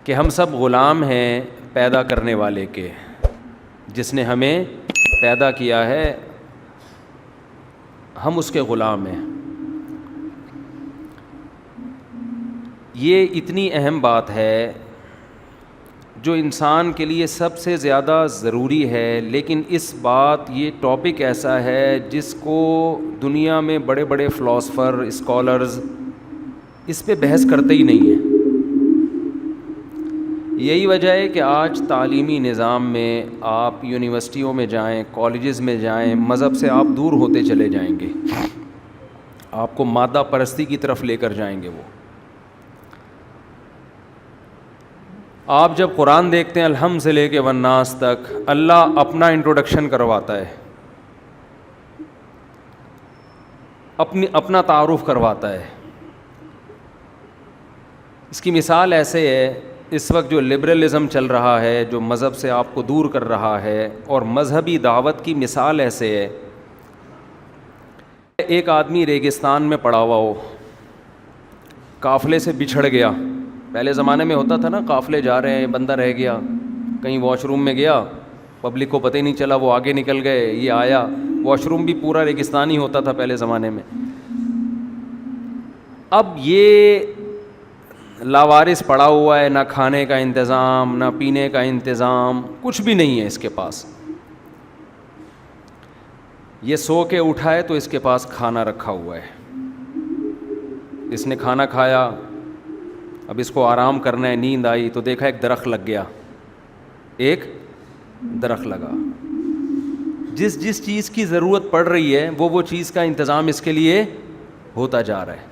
کہ ہم سب غلام ہیں پیدا کرنے والے کے، جس نے ہمیں پیدا کیا ہے ہم اس کے غلام ہیں۔ یہ اتنی اہم بات ہے جو انسان کے لیے سب سے زیادہ ضروری ہے، لیکن اس بات یہ ٹاپک ایسا ہے جس کو دنیا میں بڑے بڑے فلاسفر اسکالرز اس پہ بحث کرتے ہی نہیں ہیں۔ یہی وجہ ہے کہ آج تعلیمی نظام میں آپ یونیورسٹیوں میں جائیں، کالجز میں جائیں، مذہب سے آپ دور ہوتے چلے جائیں گے، آپ کو مادہ پرستی کی طرف لے کر جائیں گے وہ۔ آپ جب قرآن دیکھتے ہیں الحمد سے لے کے والناس تک، اللہ اپنا انٹروڈکشن کرواتا ہے، اپنا تعارف کرواتا ہے۔ اس کی مثال ایسے ہے، اس وقت جو لبرلزم چل رہا ہے، جو مذہب سے آپ کو دور کر رہا ہے، اور مذہبی دعوت کی مثال ایسے ہے، ایک آدمی ریگستان میں پڑا ہوا ہو، قافلے سے بچھڑ گیا۔ پہلے زمانے میں ہوتا تھا نا، قافلے جا رہے ہیں، بندہ رہ گیا، کہیں واش روم میں گیا، پبلک کو پتہ ہی نہیں چلا، وہ آگے نکل گئے، یہ آیا۔ واش روم بھی پورا ریگستانی ہوتا تھا پہلے زمانے میں۔ اب یہ لاوارث پڑا ہوا ہے، نہ کھانے کا انتظام، نہ پینے کا انتظام، کچھ بھی نہیں ہے اس کے پاس۔ یہ سو کے اٹھا ہے تو اس کے پاس کھانا رکھا ہوا ہے، اس نے کھانا کھایا، اب اس کو آرام کرنا ہے، نیند آئی تو دیکھا ایک درخت لگ گیا، ایک درخت لگا۔ جس جس چیز کی ضرورت پڑ رہی ہے وہ چیز کا انتظام اس کے لیے ہوتا جا رہا ہے۔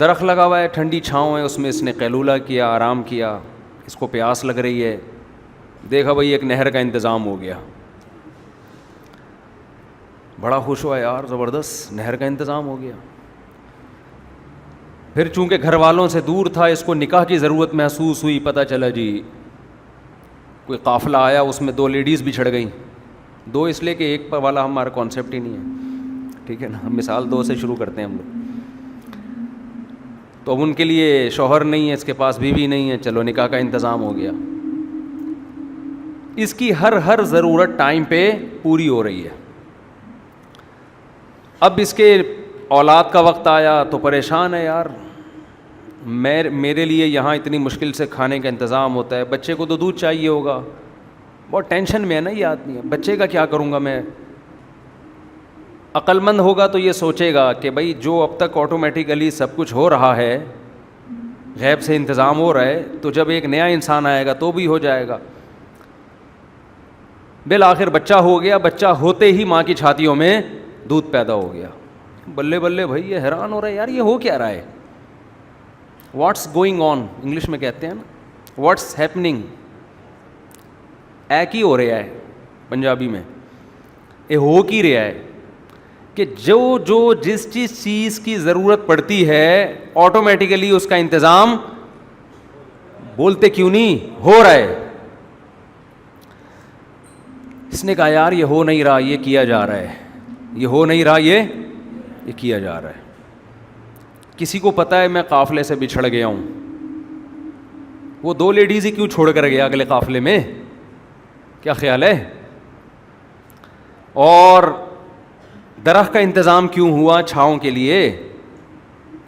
درخت لگا ہوا ہے، ٹھنڈی چھاؤں ہے، اس میں اس نے قیلولہ کیا، آرام کیا۔ اس کو پیاس لگ رہی ہے، دیکھا بھئی ایک نہر کا انتظام ہو گیا، بڑا خوش ہوا، یار زبردست، نہر کا انتظام ہو گیا۔ پھر چونکہ گھر والوں سے دور تھا، اس کو نکاح کی ضرورت محسوس ہوئی، پتہ چلا جی کوئی قافلہ آیا، اس میں 2 لیڈیز بچھڑ گئیں۔ 2 اس لیے کہ ایک پر والا ہمارا کانسیپٹ ہی نہیں ہے، ٹھیک ہے نا، مثال 2 سے شروع کرتے ہیں ہم لوگ۔ تو اب ان کے لیے شوہر نہیں ہے، اس کے پاس بیوی نہیں ہے، چلو نکاح کا انتظام ہو گیا۔ اس کی ہر ضرورت ٹائم پہ پوری ہو رہی ہے۔ اب اس کے اولاد کا وقت آیا تو پریشان ہے، یار میرے لیے یہاں اتنی مشکل سے کھانے کا انتظام ہوتا ہے، بچے کو تو دودھ چاہیے ہوگا، بہت ٹینشن میں ہے نا یہ آدمی، بچے کا کیا کروں گا میں۔ عقل مند ہوگا تو یہ سوچے گا کہ بھائی جو اب تک آٹومیٹیکلی سب کچھ ہو رہا ہے، غیب سے انتظام ہو رہا ہے، تو جب ایک نیا انسان آئے گا تو بھی ہو جائے گا۔ بالآخر بچہ ہو گیا، بچہ ہوتے ہی ماں کی چھاتیوں میں دودھ پیدا ہو گیا۔ بلے بلے بھائی، یہ حیران ہو رہا ہے، یار یہ ہو کیا رہا ہے، واٹس گوئنگ آن، انگلش میں کہتے ہیں نا، واٹس ہیپننگ، ایک ہی ہو رہا ہے پنجابی میں، یہ ہو کی رہا ہے کہ جو جس چیز کی ضرورت پڑتی ہے آٹومیٹیکلی اس کا انتظام، بولتے کیوں نہیں، ہو رہا ہے۔ اس نے کہا یار یہ ہو نہیں رہا، یہ کیا جا رہا ہے، یہ ہو نہیں رہا، یہ کیا جا رہا ہے۔ کسی کو پتہ ہے میں قافلے سے بچھڑ گیا ہوں، وہ 2 لیڈیز ہی کیوں چھوڑ کر گیا اگلے قافلے میں، کیا خیال ہے؟ اور درخت کا انتظام کیوں ہوا چھاؤں کے لیے؟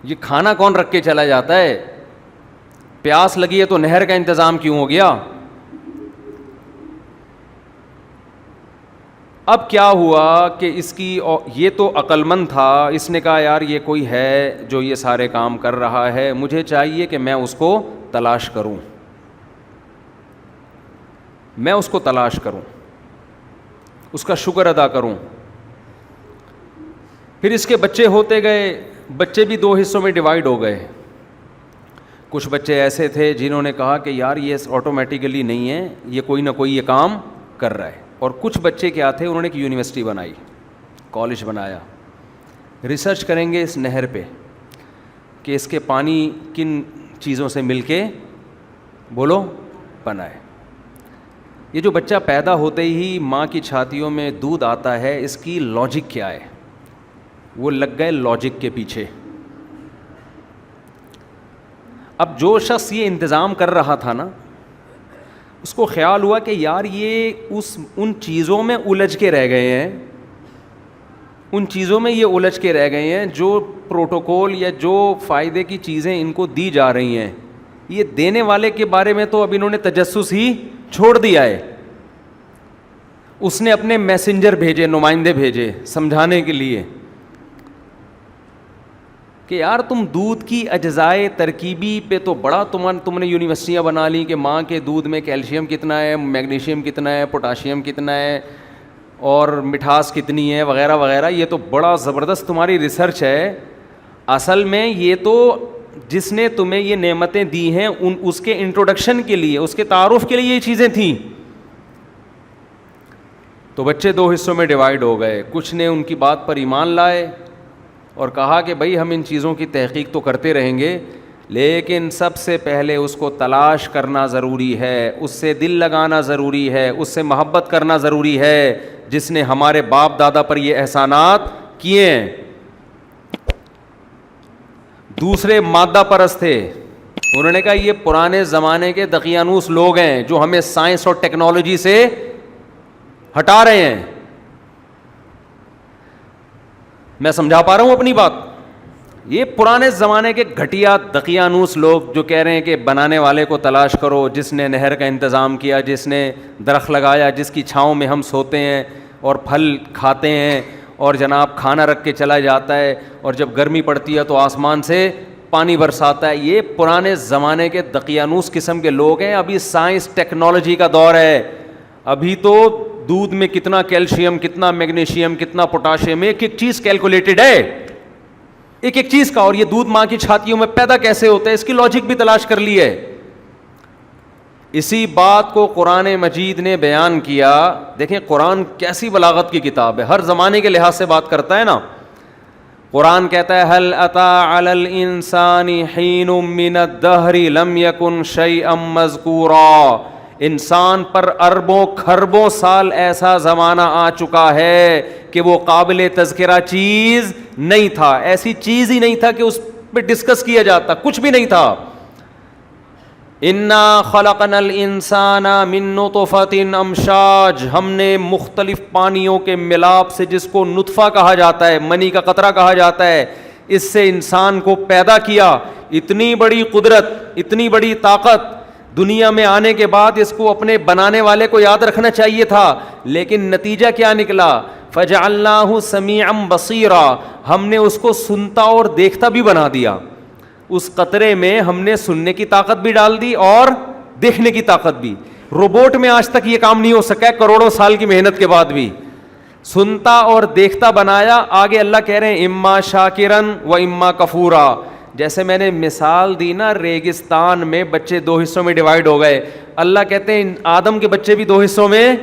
یہ کھانا کون رکھ کے چلا جاتا ہے؟ پیاس لگی ہے تو نہر کا انتظام کیوں ہو گیا؟ اب کیا ہوا کہ اس کی یہ تو عقل مند تھا، اس نے کہا یار یہ کوئی ہے جو یہ سارے کام کر رہا ہے، مجھے چاہیے کہ میں اس کو تلاش کروں، میں اس کو تلاش کروں، اس کا شکر ادا کروں۔ پھر اس کے بچے ہوتے گئے، بچے بھی 2 حصوں میں ڈیوائیڈ ہو گئے۔ کچھ بچے ایسے تھے جنہوں نے کہا کہ یار یہ آٹومیٹیکلی نہیں ہے، یہ کوئی نہ کوئی یہ کام کر رہا ہے۔ اور کچھ بچے کیا تھے، انہوں نے ایک یونیورسٹی بنائی، کالج بنایا، ریسرچ کریں گے اس نہر پہ کہ اس کے پانی کن چیزوں سے مل کے بولو بنا ہے۔ یہ جو بچہ پیدا ہوتے ہی ماں کی چھاتیوں میں دودھ آتا ہے، اس کی لاجک کیا ہے؟ وہ لگ گئے لاجک کے پیچھے، اب جو شخص یہ انتظام کر رہا تھا نا, اس کو خیال ہوا کہ یار یہ ان چیزوں میں الجھ کے رہ گئے ہیں, ان چیزوں میں یہ الجھ کے رہ گئے ہیں جو پروٹوکول یا جو فائدے کی چیزیں ان کو دی جا رہی ہیں, یہ دینے والے کے بارے میں تو اب انہوں نے تجسس ہی چھوڑ دیا ہے. اس نے اپنے میسنجر بھیجے, نمائندے بھیجے سمجھانے کے لیے کہ یار تم دودھ کی اجزائے ترکیبی پہ تو بڑا تم نے یونیورسٹیاں بنا لی کہ ماں کے دودھ میں کیلشیم کتنا ہے, میگنیشیم کتنا ہے, پوٹاشیم کتنا ہے, اور مٹھاس کتنی ہے, وغیرہ وغیرہ. یہ تو بڑا زبردست تمہاری ریسرچ ہے. اصل میں یہ تو جس نے تمہیں یہ نعمتیں دی ہیں اس کے انٹروڈکشن کے لیے, اس کے تعارف کے لیے یہ چیزیں تھیں. تو بچے دو حصوں میں ڈیوائیڈ ہو گئے. کچھ نے ان کی بات پر ایمان لائے اور کہا کہ بھائی ہم ان چیزوں کی تحقیق تو کرتے رہیں گے, لیکن سب سے پہلے اس کو تلاش کرنا ضروری ہے, اس سے دل لگانا ضروری ہے, اس سے محبت کرنا ضروری ہے جس نے ہمارے باپ دادا پر یہ احسانات کیے ہیں. دوسرے مادہ پرست تھے, انہوں نے کہا یہ پرانے زمانے کے دقیانوس لوگ ہیں جو ہمیں سائنس اور ٹیکنالوجی سے ہٹا رہے ہیں. میں سمجھا پا رہا ہوں اپنی بات؟ یہ پرانے زمانے کے گھٹیا دقیانوس لوگ جو کہہ رہے ہیں کہ بنانے والے کو تلاش کرو, جس نے نہر کا انتظام کیا, جس نے درخت لگایا, جس کی چھاؤں میں ہم سوتے ہیں اور پھل کھاتے ہیں, اور جناب کھانا رکھ کے چلا جاتا ہے, اور جب گرمی پڑتی ہے تو آسمان سے پانی برساتا ہے. یہ پرانے زمانے کے دقیانوس قسم کے لوگ ہیں. ابھی سائنس ٹیکنالوجی کا دور ہے. ابھی تو دودھ میں کتنا کیلشیم, کتنا میگنیشیم, کتنا پوٹاشیم, ایک ایک چیز کیلکولیٹڈ ہے, ایک ایک چیز کا. اور یہ دودھ ماں کی چھاتیوں میں پیدا کیسے ہوتا ہے, اس کی لاجک بھی تلاش کر لی ہے. اسی بات کو قرآن مجید نے بیان کیا. دیکھیں قرآن کیسی بلاغت کی کتاب ہے, ہر زمانے کے لحاظ سے بات کرتا ہے نا. قرآن کہتا ہے هل أتى على الإنسان حين من الدهر لم يكن شيئا مذكورا. انسان پر اربوں کھربوں سال ایسا زمانہ آ چکا ہے کہ وہ قابل تذکرہ چیز نہیں تھا, ایسی چیز ہی نہیں تھا کہ اس پہ ڈسکس کیا جاتا, کچھ بھی نہیں تھا. انا خلقنا الانسان من نطفۃ امشاج, ہم نے مختلف پانیوں کے ملاپ سے, جس کو نطفہ کہا جاتا ہے, منی کا قطرہ کہا جاتا ہے, اس سے انسان کو پیدا کیا. اتنی بڑی قدرت, اتنی بڑی طاقت دنیا میں آنے کے بعد اس کو اپنے بنانے والے کو یاد رکھنا چاہیے تھا, لیکن نتیجہ کیا نکلا؟ فجعلناہ سمیعا بصیرا, ہم نے اس کو سنتا اور دیکھتا بھی بنا دیا. اس قطرے میں ہم نے سننے کی طاقت بھی ڈال دی اور دیکھنے کی طاقت بھی. روبوٹ میں آج تک یہ کام نہیں ہو سکا ہے, کروڑوں سال کی محنت کے بعد بھی. سنتا اور دیکھتا بنایا. آگے اللہ کہہ رہے ہیں اما شاکرن و اما کفورا. جیسے میں نے مثال دی نا, ریگستان میں بچے دو حصوں میں ڈیوائیڈ ہو گئے. اللہ کہتے ہیں آدم کے بچے بھی دو حصوں میں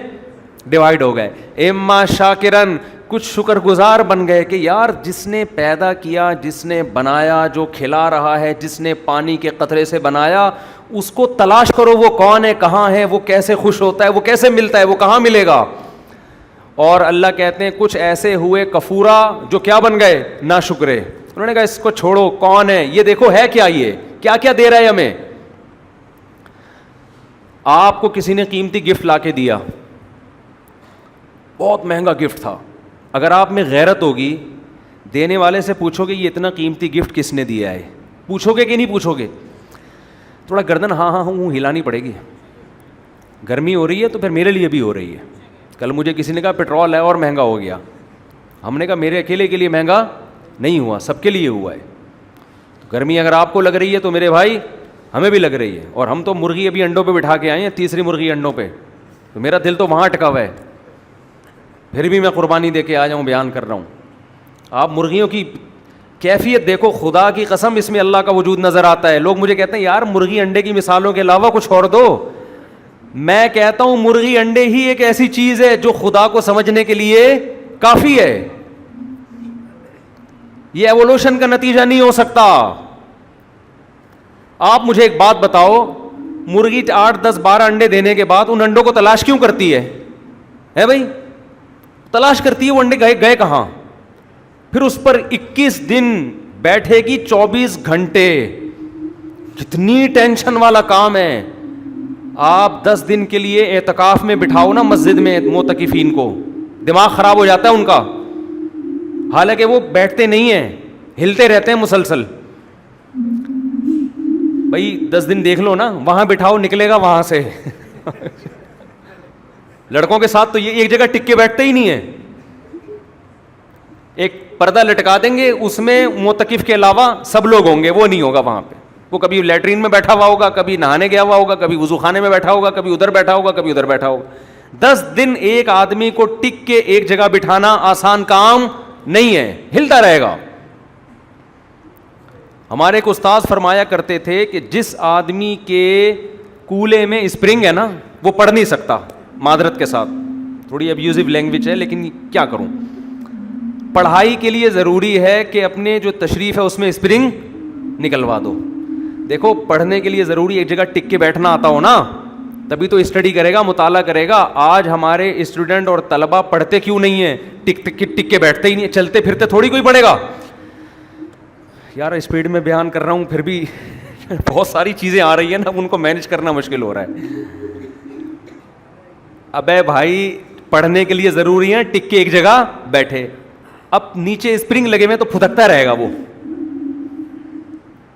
ڈیوائیڈ ہو گئے. اما شاکرن, کچھ شکر گزار بن گئے کہ یار جس نے پیدا کیا, جس نے بنایا, جو کھلا رہا ہے, جس نے پانی کے قطرے سے بنایا, اس کو تلاش کرو وہ کون ہے, کہاں ہے, وہ کیسے خوش ہوتا ہے, وہ کیسے ملتا ہے, وہ کہاں ملے گا. اور اللہ کہتے ہیں کچھ ایسے ہوئے کفورا جو کیا بن گئے, ناشکرے. انہوں نے کہا اس کو چھوڑو, کون ہے یہ, دیکھو ہے کیا, یہ کیا کیا دے رہا ہے ہمیں. آپ کو کسی نے قیمتی گفٹ لا کے دیا, بہت مہنگا گفٹ تھا. اگر آپ میں غیرت ہوگی, دینے والے سے پوچھو گے یہ اتنا قیمتی گفٹ کس نے دیا ہے, پوچھو گے کہ نہیں پوچھو گے؟ تھوڑا گردن ہاں ہاں ہوں ہلانی پڑے گی. گرمی ہو رہی ہے تو پھر میرے لیے بھی ہو رہی ہے. کل مجھے کسی نے کہا پیٹرول ہے اور مہنگا ہو گیا. ہم نے کہا میرے اکیلے کے لیے مہنگا نہیں ہوا, سب کے لیے ہوا ہے. گرمی اگر آپ کو لگ رہی ہے تو میرے بھائی ہمیں بھی لگ رہی ہے. اور ہم تو مرغی ابھی انڈوں پہ بٹھا کے آئے ہیں, تیسری مرغی انڈوں پہ, تو میرا دل تو وہاں اٹکا ہوا ہے. پھر بھی میں قربانی دے کے آ جاؤں, بیان کر رہا ہوں. آپ مرغیوں کی کیفیت دیکھو, خدا کی قسم اس میں اللہ کا وجود نظر آتا ہے. لوگ مجھے کہتے ہیں یار مرغی انڈے کی مثالوں کے علاوہ کچھ اور دو. میں کہتا ہوں مرغی انڈے ہی ایک ایسی چیز ہے جو خدا کو سمجھنے کے لیے کافی ہے. یہ ایوولوشن کا نتیجہ نہیں ہو سکتا. آپ مجھے ایک بات بتاؤ, مرغی 8, 10, 12 انڈے دینے کے بعد ان انڈوں کو تلاش کیوں کرتی ہے بھائی؟ تلاش کرتی ہے وہ انڈے گئے کہاں. پھر اس پر 21 دن بیٹھے گی, 24 گھنٹے کتنی ٹینشن والا کام ہے. آپ 10 دن کے لیے اعتکاف میں بٹھاؤ نا مسجد میں معتکفین کو, دماغ خراب ہو جاتا ہے ان کا, حالانکہ وہ بیٹھتے نہیں ہیں, ہلتے رہتے ہیں مسلسل. بھائی 10 دن دیکھ لو نا, وہاں بٹھاؤ نکلے گا وہاں سے. لڑکوں کے ساتھ تو یہ ایک جگہ ٹک کے بیٹھتے ہی نہیں ہے. ایک پردہ لٹکا دیں گے, اس میں معتکف کے علاوہ سب لوگ ہوں گے, وہ نہیں ہوگا وہاں پہ. وہ کبھی لیٹرین میں بیٹھا ہوا ہوگا, کبھی نہانے گیا ہوا ہوگا, کبھی وضو خانے میں بیٹھا ہوگا, کبھی ادھر بیٹھا ہوگا, کبھی ادھر بیٹھا ہوگا. 10 دن ایک آدمی کو ٹک کے ایک جگہ بٹھانا آسان کام نہیں ہے, ہلتا رہے گا. ہمارے ایک استاذ فرمایا کرتے تھے کہ جس آدمی کے کولے میں اسپرنگ ہے نا, وہ پڑھ نہیں سکتا. معذرت کے ساتھ تھوڑی ابیوزو لینگویج ہے, لیکن کیا کروں. پڑھائی کے لیے ضروری ہے کہ اپنے جو تشریف ہے اس میں اسپرنگ نکلوا دو. دیکھو پڑھنے کے لیے ضروری ایک جگہ ٹک کے بیٹھنا آتا ہو نا, تبھی تو اسٹڈی کرے گا, مطالعہ کرے گا. آج ہمارے اسٹوڈنٹ اور طلبہ پڑھتے کیوں نہیں ہیں؟ ٹک کے بیٹھتے ہی نہیں, چلتے پھرتے تھوڑی کوئی پڑھے گا. یار اسپیڈ میں بیان کر رہا ہوں, پھر بھی بہت ساری چیزیں آ رہی ہیں نا, ان کو مینج کرنا مشکل ہو رہا ہے. ابے بھائی پڑھنے کے لیے ضروری ہے ٹک کے ایک جگہ بیٹھے. اب نیچے اسپرنگ لگے ہوئے تو پھدکتا رہے گا, وہ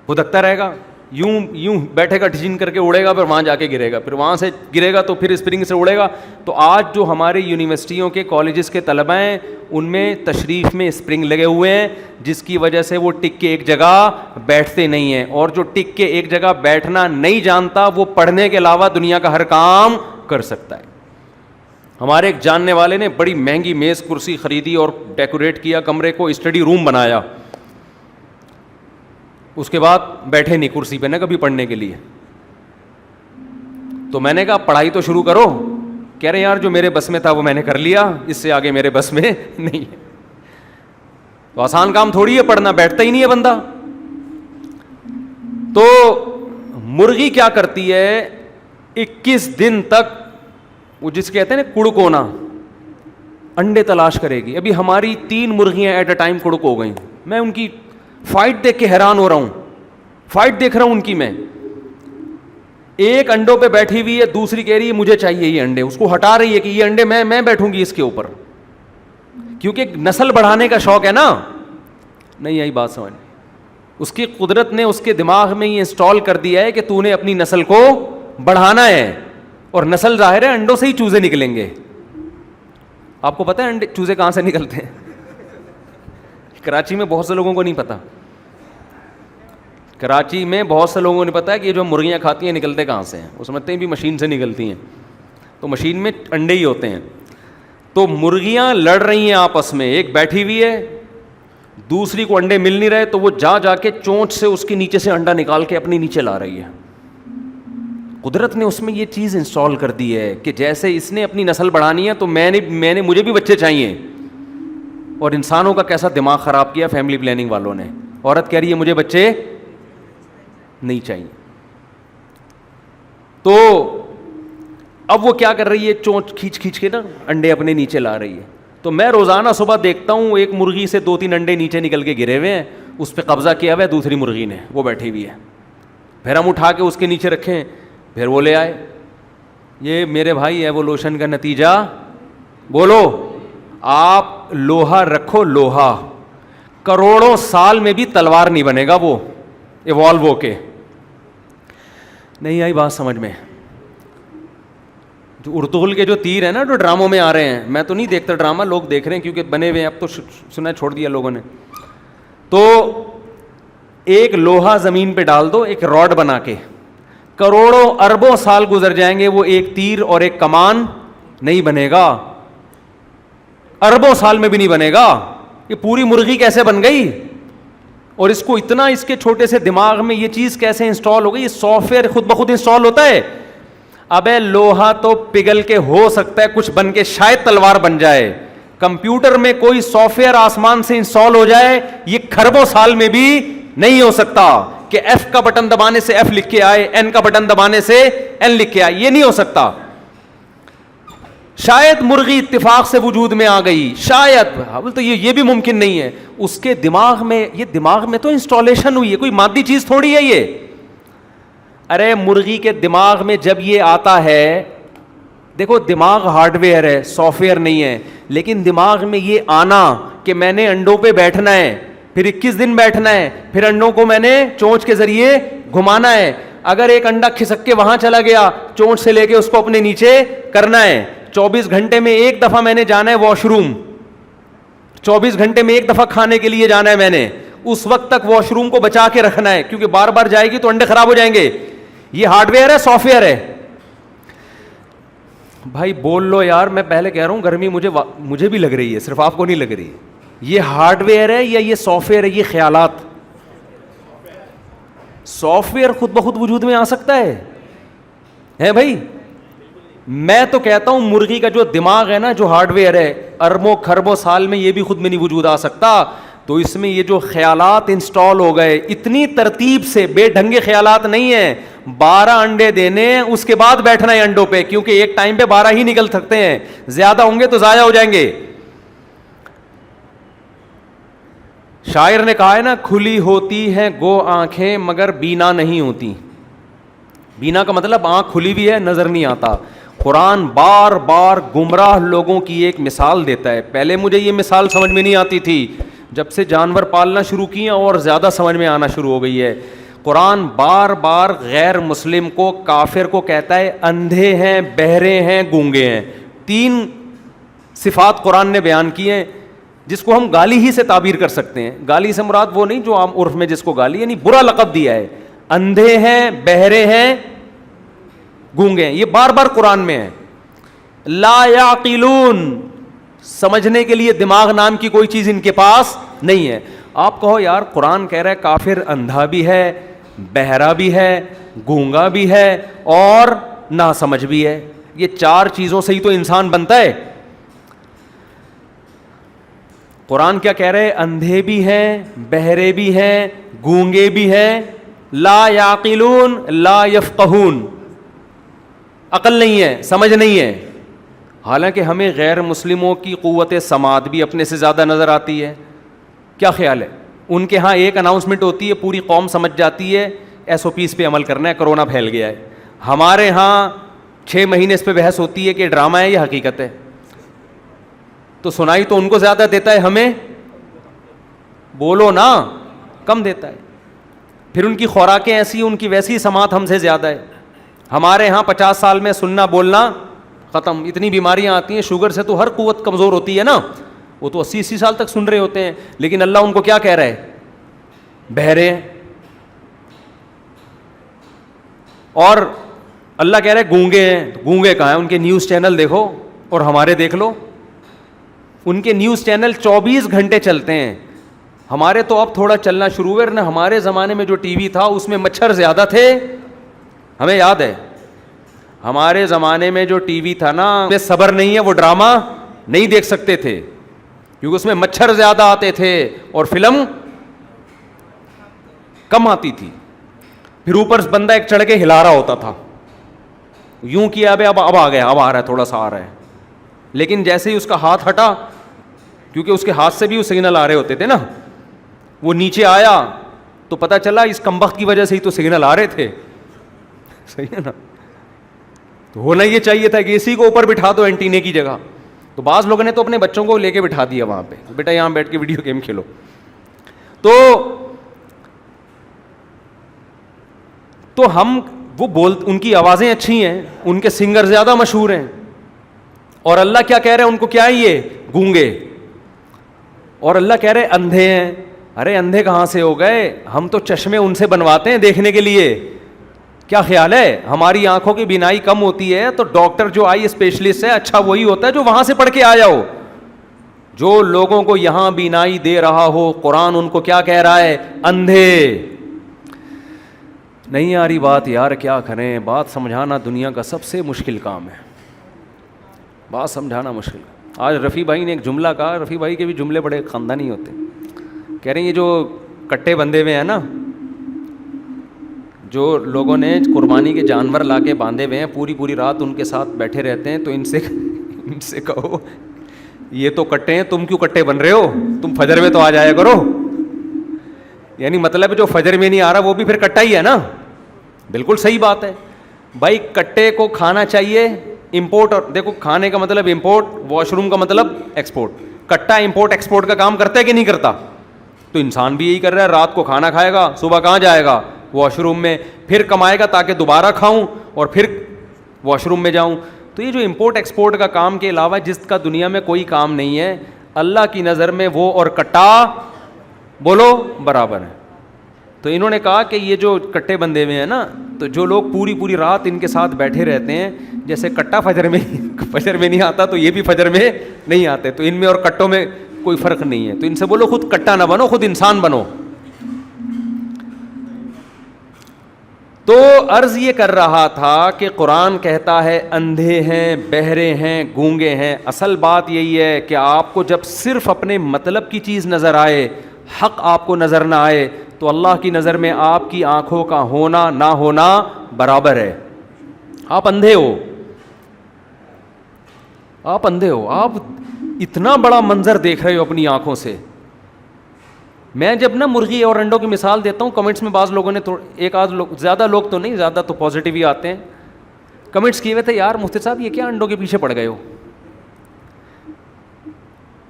پھدکتا رہے گا, یوں بیٹھے گا, ڈھجن کر کے اڑے گا, پھر وہاں جا کے گرے گا, پھر وہاں سے گرے گا تو پھر اسپرنگ سے اڑے گا. تو آج جو ہمارے یونیورسٹیوں کے کالجز کے طلبہ ہیں, ان میں تشریف میں اسپرنگ لگے ہوئے ہیں, جس کی وجہ سے وہ ٹک کے ایک جگہ بیٹھتے نہیں ہیں. اور جو ٹک کے ایک جگہ بیٹھنا نہیں جانتا, وہ پڑھنے کے علاوہ دنیا کا ہر کام کر سکتا ہے. ہمارے ایک جاننے والے نے بڑی مہنگی میز کرسی خریدی اور ڈیکوریٹ کیا کمرے کو, اسٹڈی روم بنایا. اس کے بعد بیٹھے نہیں کرسی پہ نہ کبھی پڑھنے کے لیے. تو میں نے کہا پڑھائی تو شروع کرو. کہہ رہے یار جو میرے بس میں تھا وہ میں نے کر لیا, اس سے آگے میرے بس میں نہیں ہے. تو آسان کام تھوڑی ہے پڑھنا, بیٹھتا ہی نہیں ہے بندہ. تو مرغی کیا کرتی ہے, 21 دن تک وہ جس کہتے ہیں نا کڑکونا, انڈے تلاش کرے گی. ابھی ہماری 3 مرغیاں ایٹ اے ٹائم کڑک ہو گئیں. میں ان کی فائٹ دیکھ کے حیران ہو رہا ہوں, فائٹ دیکھ رہا ہوں ان کی. میں ایک انڈوں پہ بیٹھی ہوئی ہے, دوسری کہہ رہی ہے مجھے چاہیے یہ انڈے, اس کو ہٹا رہی ہے کہ یہ انڈے میں بیٹھوں گی اس کے اوپر, کیونکہ نسل بڑھانے کا شوق ہے نا. نہیں آئی بات سمجھ. اس کی قدرت نے اس کے دماغ میں یہ انسٹال کر دیا ہے کہ تو نے اپنی نسل کو بڑھانا ہے, اور نسل ظاہر ہے انڈوں سے ہی چوزے نکلیں گے. آپ کو پتا ہے انڈے چوزے کہاں سے نکلتے ہیں؟ کراچی میں بہت سے لوگوں کو نہیں پتا. کراچی میں بہت سے لوگوں کو نہیں پتا کہ یہ جو مرغیاں کھاتی ہیں نکلتے کہاں سے ہیں. وہ سمجھتے ہیں بھی مشین سے نکلتی ہیں, تو مشین میں انڈے ہی ہوتے ہیں. تو مرغیاں لڑ رہی ہیں آپس میں, ایک بیٹھی ہوئی ہے, دوسری کو انڈے مل نہیں رہے, تو وہ جا کے چونچ سے اس کے نیچے سے انڈا نکال کے اپنے نیچے لا رہی ہے. قدرت نے اس میں یہ چیز انسٹال کر دی ہے کہ جیسے اس نے اپنی نسل بڑھانی ہے تو مجھے بھی بچے چاہیے. اور انسانوں کا کیسا دماغ خراب کیا فیملی پلاننگ والوں نے. عورت کہہ رہی ہے مجھے بچے نہیں چاہیے. تو اب وہ کیا کر رہی ہے, چونچ کھینچ کے نا انڈے اپنے نیچے لا رہی ہے. تو میں روزانہ صبح دیکھتا ہوں ایک مرغی سے 2-3 انڈے نیچے نکل کے گرے ہوئے ہیں, اس پہ قبضہ کیا ہوا ہے دوسری مرغی نے, وہ بیٹھی ہوئی ہے. پھر ہم اٹھا کے اس کے نیچے رکھیں, پھر وہ لے آئے. یہ میرے بھائی ایوولوشن کا نتیجہ. بولو, آپ لوہا رکھو, لوہا کروڑوں سال میں بھی تلوار نہیں بنے گا وہ ایوالو ہو کے. نہیں آئی بات سمجھ میں؟ جو ارطغرل کے جو تیر ہیں نا جو ڈراموں میں آ رہے ہیں, میں تو نہیں دیکھتا ڈرامہ, لوگ دیکھ رہے ہیں کیونکہ بنے ہوئے ہیں, اب تو سنا چھوڑ دیا لوگوں نے. تو ایک لوہا زمین پہ ڈال دو, ایک راڈ بنا کے, کروڑوں اربوں سال گزر جائیں گے, وہ ایک تیر اور ایک کمان نہیں بنے گا. اربوں سال میں بھی نہیں بنے گا. یہ پوری مرغی کیسے بن گئی, اور اس کو اتنا, اس کے چھوٹے سے دماغ میں یہ چیز کیسے انسٹال ہو گئی؟ یہ سافٹ ویئر خود بخود انسٹال ہوتا ہے. ابے لوہا تو پگھل کے ہو سکتا ہے کچھ بن کے شاید تلوار بن جائے, کمپیوٹر میں کوئی سافٹ ویئر آسمان سے انسٹال ہو جائے, یہ کھربوں سال میں بھی نہیں ہو سکتا کہ ایف کا بٹن دبانے سے ایف لکھ کے آئے, این کا بٹن دبانے سے این لکھ کے آئے, یہ نہیں ہو سکتا. شاید مرغی اتفاق سے وجود میں آ گئی, شاید, تو یہ بھی ممکن نہیں ہے. اس کے دماغ میں, یہ دماغ میں تو انسٹالیشن ہوئی ہے, کوئی مادی چیز تھوڑی ہے یہ. ارے مرغی کے دماغ میں جب یہ آتا ہے, دیکھو دماغ ہارڈ ویئر ہے, سافٹ ویئر نہیں ہے, لیکن دماغ میں یہ آنا کہ میں نے انڈوں پہ بیٹھنا ہے, پھر 21 دن بیٹھنا ہے, پھر انڈوں کو میں نے چونچ کے ذریعے گھمانا ہے. اگر ایک انڈا کھسک کے وہاں چلا گیا, چونچ سے لے کے اس کو اپنے نیچے کرنا ہے. 24 گھنٹے میں ایک دفعہ میں نے جانا ہے واش روم, 24 گھنٹے میں ایک دفعہ کھانے کے لیے جانا ہے میں نے, اس وقت تک واش روم کو بچا کے رکھنا ہے, کیونکہ بار بار جائے گی تو انڈے خراب ہو جائیں گے. یہ ہارڈ ویئر ہے, سافٹ ویئر ہے. بھائی بول لو یار, میں پہلے کہہ رہا ہوں گرمی مجھے بھی لگ رہی ہے, صرف آپ کو نہیں لگ رہی. یہ ہارڈ ویئر ہے یا یہ سافٹ ویئر ہے؟ یہ خیالات. سافٹ ویئر خود بخود وجود میں آ سکتا ہے بھائی. میں تو کہتا ہوں مرغی کا جو دماغ ہے نا, جو ہارڈ ویئر ہے, اربوں خربوں سال میں یہ بھی خود میں نہیں وجود آ سکتا. تو اس میں یہ جو خیالات انسٹال ہو گئے اتنی ترتیب سے, بے ڈھنگے خیالات نہیں ہیں. 12 انڈے دینے, اس کے بعد بیٹھنا ہے انڈوں پہ, کیونکہ ایک ٹائم پہ 12 ہی نکل سکتے ہیں, زیادہ ہوں گے تو ضائع ہو جائیں گے. شاعر نے کہا ہے نا, کھلی ہوتی ہیں گو آنکھیں مگر بینا نہیں ہوتی. بینا کا مطلب آنکھ کھلی ہوئی ہے, نظر نہیں آتا. قرآن بار بار گمراہ لوگوں کی ایک مثال دیتا ہے. پہلے مجھے یہ مثال سمجھ میں نہیں آتی تھی, جب سے جانور پالنا شروع کیے اور زیادہ سمجھ میں آنا شروع ہو گئی ہے. قرآن بار بار غیر مسلم کو, کافر کو کہتا ہے اندھے ہیں, بہرے ہیں, گونگے ہیں. 3 صفات قرآن نے بیان کی ہیں جس کو ہم گالی ہی سے تعبیر کر سکتے ہیں. گالی سے مراد وہ نہیں جو عام عرف میں جس کو گالی, یعنی برا لقب دیا ہے. اندھے ہیں, بہرے ہیں, گونگے ہیں, یہ بار بار قرآن میں ہے. لا یعقلون, سمجھنے کے لیے دماغ نام کی کوئی چیز ان کے پاس نہیں ہے. آپ کہو یار قرآن کہہ رہا ہے کافر اندھا بھی ہے, بہرا بھی ہے, گونگا بھی ہے اور ناسمجھ بھی ہے. یہ 4 چیزوں سے ہی تو انسان بنتا ہے. قرآن کیا کہہ رہے ہیں؟ اندھے بھی ہیں, بہرے بھی ہیں, گونگے بھی ہیں. لا یعقلون لا یفقہون, عقل نہیں ہے, سمجھ نہیں ہے. حالانکہ ہمیں غیر مسلموں کی قوت سماعت بھی اپنے سے زیادہ نظر آتی ہے. کیا خیال ہے؟ ان کے ہاں ایک اناؤنسمنٹ ہوتی ہے, پوری قوم سمجھ جاتی ہے, SOPs پہ عمل کرنا ہے, کرونا پھیل گیا ہے. ہمارے ہاں 6 مہینے اس پہ بحث ہوتی ہے کہ ڈرامہ ہے یا حقیقت ہے. تو سنائی تو ان کو زیادہ دیتا ہے, ہمیں بولو نا کم دیتا ہے. پھر ان کی خوراکیں ایسی, ان کی ویسی سماعت ہم سے زیادہ ہے. ہمارے ہاں 50 سال میں سننا بولنا ختم. اتنی بیماریاں آتی ہیں, شوگر سے تو ہر قوت کمزور ہوتی ہے نا, وہ تو 80 سال تک سن رہے ہوتے ہیں. لیکن اللہ ان کو کیا کہہ رہا ہے؟ بہرے ہیں. اور اللہ کہہ رہا ہے گونگے ہیں. گونگے کہاں ہیں؟ ان کے نیوز چینل دیکھو اور ہمارے دیکھ لو. ان کے نیوز چینل 24 گھنٹے چلتے ہیں. ہمارے تو اب تھوڑا چلنا شروع ہوئے, ورنہ ہمارے زمانے میں جو ٹی وی تھا اس میں مچھر زیادہ تھے. ہمیں یاد ہے ہمارے زمانے میں جو ٹی وی تھا نا, میں صبر نہیں ہے, وہ ڈرامہ نہیں دیکھ سکتے تھے کیونکہ اس میں مچھر زیادہ آتے تھے اور فلم کم آتی تھی. پھر اوپر بندہ ایک چڑھ کے ہلا رہا ہوتا تھا, یوں کیا اب آ گیا, اب آ رہا ہے, تھوڑا سا آ رہا ہے. لیکن جیسے ہی اس کا ہاتھ ہٹا, کیونکہ اس کے ہاتھ سے بھی وہ سگنل آ رہے ہوتے تھے نا, وہ نیچے آیا تو پتہ چلا اس کمبخت کی وجہ سے ہی تو سگنل آ رہے تھے. صحیح ہے نا؟ تو ہونا یہ چاہیے تھا کہ اسی کو اوپر بٹھا دو اینٹینے کی جگہ. تو بعض لوگوں نے تو اپنے بچوں کو لے کے بٹھا دیا وہاں پہ, بیٹا یہاں بیٹھ کے ویڈیو گیم کھیلو. تو ہم وہ ان کی آوازیں اچھی ہیں, ان کے سنگر زیادہ مشہور ہیں. اور اللہ کیا کہہ رہے ہیں ان کو؟ کیا ہے یہ؟ گونگے. اور اللہ کہہ رہے اندھے ہیں. ارے اندھے کہاں سے ہو گئے؟ ہم تو چشمے ان سے بنواتے ہیں دیکھنے کے لیے. کیا خیال ہے؟ ہماری آنکھوں کی بینائی کم ہوتی ہے تو ڈاکٹر جو آئی اسپیشلسٹ ہے, اچھا وہی ہوتا ہے جو وہاں سے پڑھ کے آیا ہو. جو لوگوں کو یہاں بینائی دے رہا ہو, قرآن ان کو کیا کہہ رہا ہے؟ اندھے. نہیں آ رہی بات یار, کیا کریں؟ بات سمجھانا دنیا کا سب سے مشکل کام ہے. بات سمجھانا مشکل. آج رفیع بھائی نے ایک جملہ کہا, رفیع بھائی کے بھی جملے بڑے خاندانی ہوتے ہیں. کہہ رہے ہیں یہ جو کٹے بندھے ہوئے ہیں نا, جو لوگوں نے قربانی کے جانور لا کے باندھے ہوئے ہیں, پوری رات ان کے ساتھ بیٹھے رہتے ہیں, تو ان سے کہو یہ تو کٹے ہیں, تم کیوں کٹے بن رہے ہو؟ تم فجر میں تو آ جایا کرو. یعنی مطلب جو فجر میں نہیں آ رہا وہ بھی پھر کٹا ہی ہے نا. بالکل صحیح بات ہے بھائی. کٹے کو کھانا چاہیے امپورٹ, اور دیکھو کھانے کا مطلب امپورٹ, واش روم کا مطلب ایکسپورٹ. کٹا امپورٹ ایکسپورٹ کا کام کرتا ہے کہ نہیں کرتا؟ تو انسان بھی یہی کر رہا ہے, رات کو کھانا کھائے گا, صبح کہاں جائے گا؟ واش روم میں, پھر کمائے گا تاکہ دوبارہ کھاؤں اور پھر واش روم میں جاؤں. تو یہ جو امپورٹ ایکسپورٹ کا کام کے علاوہ جس کا دنیا میں کوئی کام نہیں ہے, اللہ کی نظر میں وہ اور کٹا بولو برابر ہے. تو انہوں نے کہا کہ یہ جو کٹے بندے ہوئے ہیں نا, تو جو لوگ پوری پوری رات ان کے ساتھ بیٹھے رہتے ہیں, جیسے کٹا فجر میں نہیں آتا تو یہ بھی فجر میں نہیں آتے, تو ان میں اور کٹوں میں کوئی فرق نہیں ہے. تو ان سے بولو خود کٹا نہ بنو, خود انسان بنو. تو عرض یہ کر رہا تھا کہ قرآن کہتا ہے اندھے ہیں, بہرے ہیں, گونگے ہیں. اصل بات یہی ہے کہ آپ کو جب صرف اپنے مطلب کی چیز نظر آئے, حق آپ کو نظر نہ آئے, تو اللہ کی نظر میں آپ کی آنکھوں کا ہونا نہ ہونا برابر ہے. آپ اندھے ہو, آپ اندھے ہو, آپ اتنا بڑا منظر دیکھ رہے ہو اپنی آنکھوں سے. میں جب نا مرغی اور انڈوں کی مثال دیتا ہوں, کمنٹس میں بعض لوگوں نے ایک آدھ لوگ, زیادہ لوگ تو نہیں, زیادہ تو پازیٹیو ہی آتے ہیں, کمنٹس کیے ہوئے تھے یار مفتی صاحب یہ کیا انڈوں کے پیچھے پڑ گئے ہو.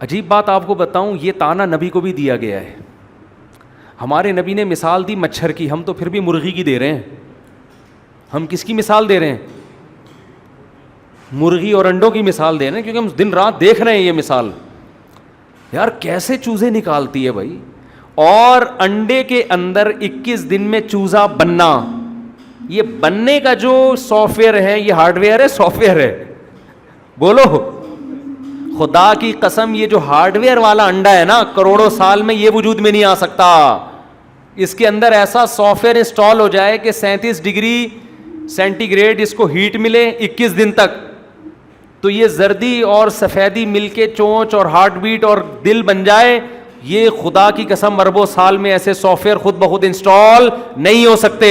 عجیب بات آپ کو بتاؤں, یہ تانا نبی کو بھی دیا گیا ہے. ہمارے نبی نے مثال دی مچھر کی, ہم تو پھر بھی مرغی کی دے رہے ہیں. ہم کس کی مثال دے رہے ہیں؟ مرغی اور انڈوں کی مثال دے رہے ہیں, کیونکہ ہم دن رات دیکھ رہے ہیں یہ مثال. یار کیسے چوزے نکالتی ہے بھائی, اور انڈے کے اندر 21 دن میں چوزا بننا, یہ بننے کا جو سافٹ ویئر ہے, یہ ہارڈ ویئر ہے سافٹ ویئر ہے؟ بولو خدا کی قسم, یہ جو ہارڈ ویئر والا انڈا ہے نا, کروڑوں سال میں یہ وجود میں نہیں آ سکتا. اس کے اندر ایسا سافٹ ویئر انسٹال ہو جائے کہ 37 ڈگری سینٹی گریڈ اس کو ہیٹ ملے 21 دن تک, تو یہ زردی اور سفیدی مل کے چونچ اور ہارٹ بیٹ اور دل بن جائے. یہ خدا کی قسم اربوں سال میں ایسے سافٹ ویئر خود بخود انسٹال نہیں ہو سکتے.